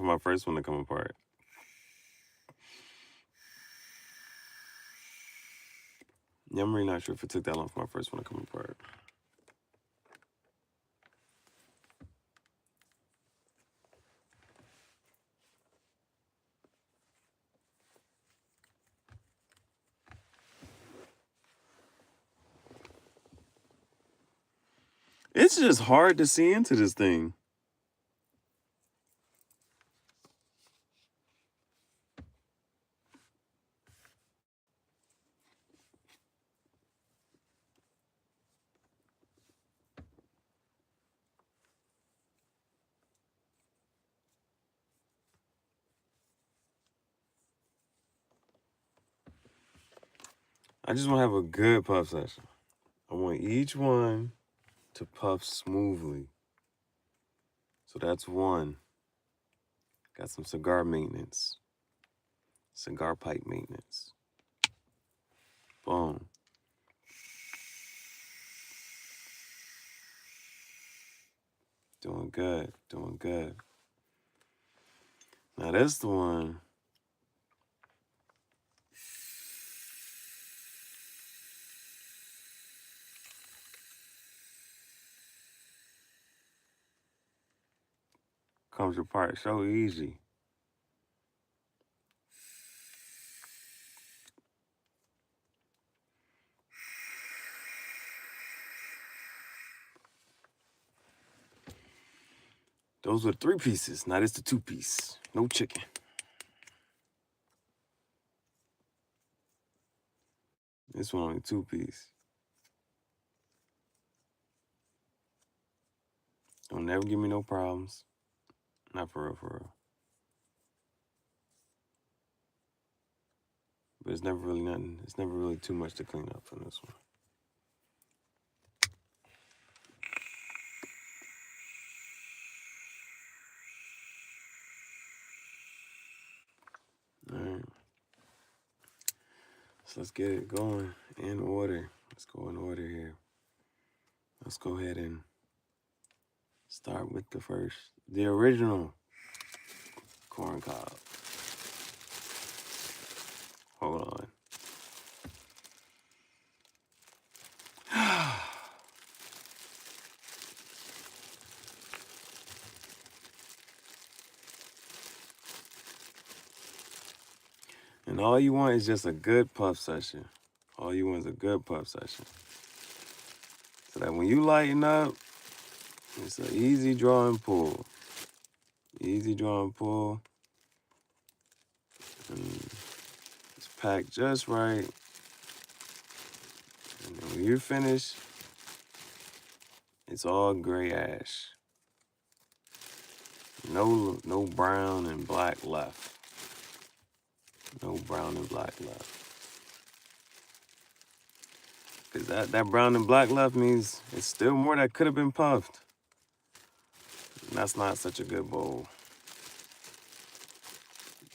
my first one to come apart. Yeah, I'm really not sure if it took that long for my first one to come apart. It's just hard to see into this thing. I just want to have a good puff session. I want each one to puff smoothly. So that's one. Got some cigar maintenance. Cigar pipe maintenance. Boom. Doing good, doing good. Now that's the one. Comes apart so easy. Those were 3 pieces. Now this the 2-piece. No chicken. This one only 2-piece. Don't never give me no problems. Not for real, for real. But it's never really nothing. It's never really too much to clean up from this one. All right. So let's get it going in order. Let's go in order here. Let's go ahead and start with the original corn cob. Hold on. And all you want is just a good puff session. All you want is a good puff session. So that when you lighten up, it's an easy draw and pull. Easy draw and pull. And it's packed just right. And then when you finish, it's all gray ash. No brown and black left. No brown and black left. Because that brown and black left means it's still more that could have been puffed. And that's not such a good bowl.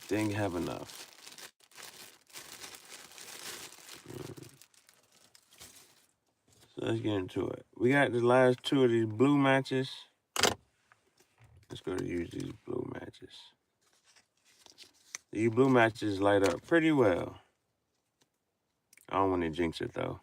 Didn't have enough. So let's get into it. We got the last 2 of these blue matches. Let's go to use these blue matches. These blue matches light up pretty well. I don't want to jinx it though.